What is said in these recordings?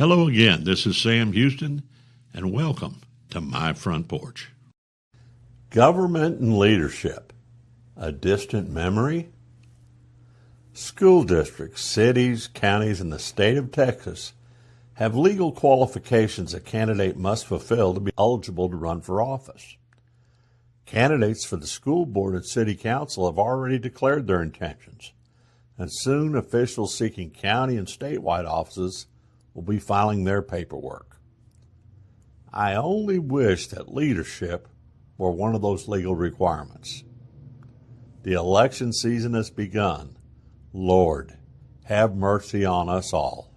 Hello again, this is Sam Houston, and welcome to My Front Porch. Government and leadership, a distant memory? School districts, cities, counties, and the state of Texas have legal qualifications a candidate must fulfill to be eligible to run for office. Candidates for the school board and city council have already declared their intentions, and soon officials seeking county and statewide offices will be filing their paperwork. I only wish that leadership were one of those legal requirements. The election season has begun. Lord, have mercy on us all.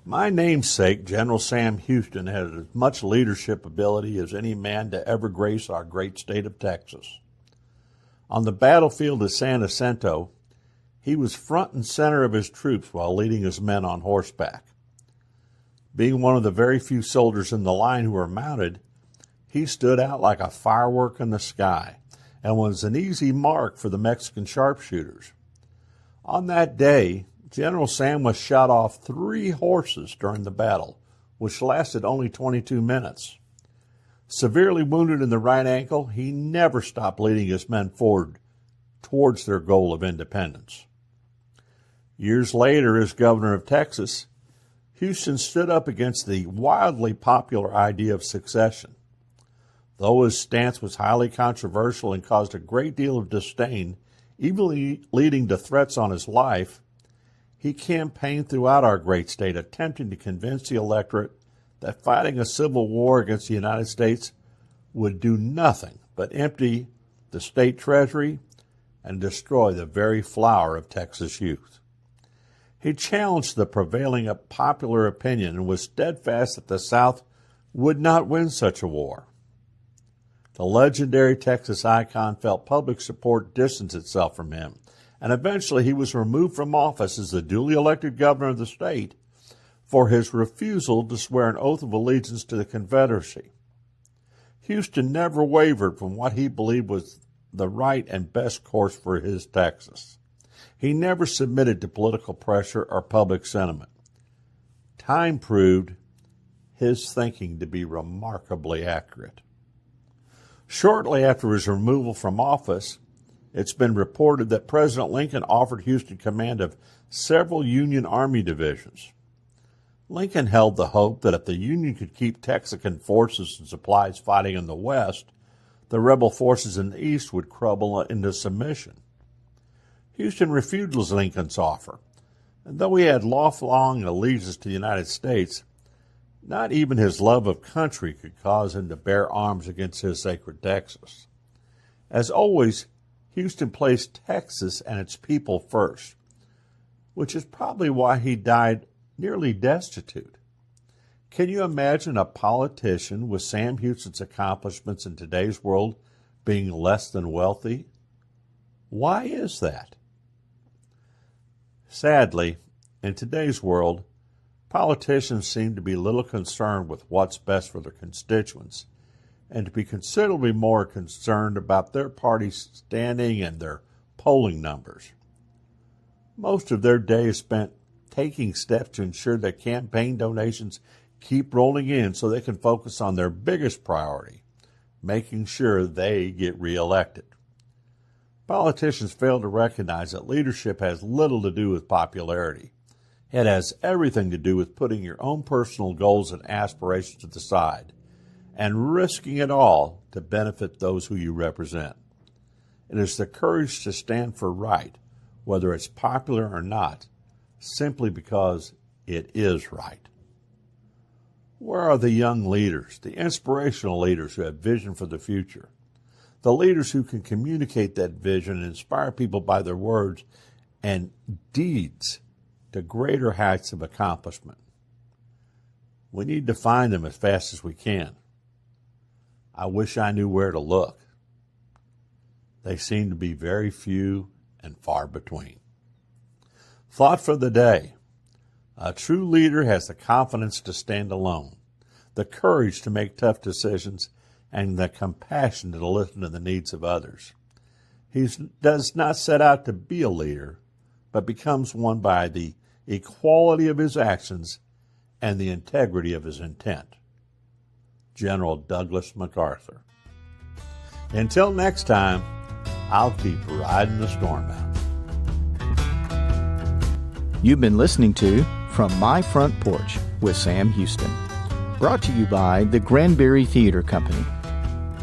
My namesake, General Sam Houston, had as much leadership ability as any man to ever grace our great state of Texas. On the battlefield of San Jacinto, he was front and center of his troops while leading his men on horseback. Being one of the very few soldiers in the line who were mounted, he stood out like a firework in the sky and was an easy mark for the Mexican sharpshooters. On that day, General Sam was shot off 3 horses during the battle, which lasted only 22 minutes. Severely wounded in the right ankle, he never stopped leading his men forward towards their goal of independence. Years later, as governor of Texas, Houston stood up against the wildly popular idea of secession. Though his stance was highly controversial and caused a great deal of disdain, even leading to threats on his life, he campaigned throughout our great state, attempting to convince the electorate that fighting a civil war against the United States would do nothing but empty the state treasury and destroy the very flower of Texas youth. He challenged the prevailing popular opinion and was steadfast that the South would not win such a war. The legendary Texas icon felt public support distance itself from him, and eventually he was removed from office as the duly elected governor of the state for his refusal to swear an oath of allegiance to the Confederacy. Houston never wavered from what he believed was the right and best course for his Texas. He never submitted to political pressure or public sentiment. Time proved his thinking to be remarkably accurate. Shortly after his removal from office, it's been reported that President Lincoln offered Houston command of several Union Army divisions. Lincoln held the hope that if the Union could keep Texican forces and supplies fighting in the West, the rebel forces in the East would crumble into submission. Houston refused Lincoln's offer, and though he had lifelong allegiance to the United States, not even his love of country could cause him to bear arms against his sacred Texas. As always, Houston placed Texas and its people first, which is probably why he died nearly destitute. Can you imagine a politician with Sam Houston's accomplishments in today's world being less than wealthy? Why is that? Sadly, in today's world, politicians seem to be little concerned with what's best for their constituents, and to be considerably more concerned about their party's standing and their polling numbers. Most of their day is spent taking steps to ensure that campaign donations keep rolling in so they can focus on their biggest priority, making sure they get reelected. Politicians fail to recognize that leadership has little to do with popularity. It has everything to do with putting your own personal goals and aspirations to the side and risking it all to benefit those who you represent. It is the courage to stand for right, whether it's popular or not, simply because it is right. Where are the young leaders, the inspirational leaders who have vision for the future? The leaders who can communicate that vision and inspire people by their words and deeds to greater heights of accomplishment. We need to find them as fast as we can. I wish I knew where to look. They seem to be very few and far between. Thought for the day. A true leader has the confidence to stand alone, the courage to make tough decisions, and the compassion to listen to the needs of others. He does not set out to be a leader, but becomes one by the equality of his actions and the integrity of his intent. General Douglas MacArthur. Until next time, I'll keep riding the storm out. You've been listening to From My Front Porch with Sam Houston, brought to you by the Granbury Theater Company.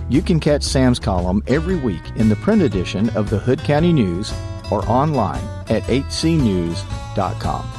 You can catch Sam's column every week in the print edition of the Hood County News or online at hcnews.com.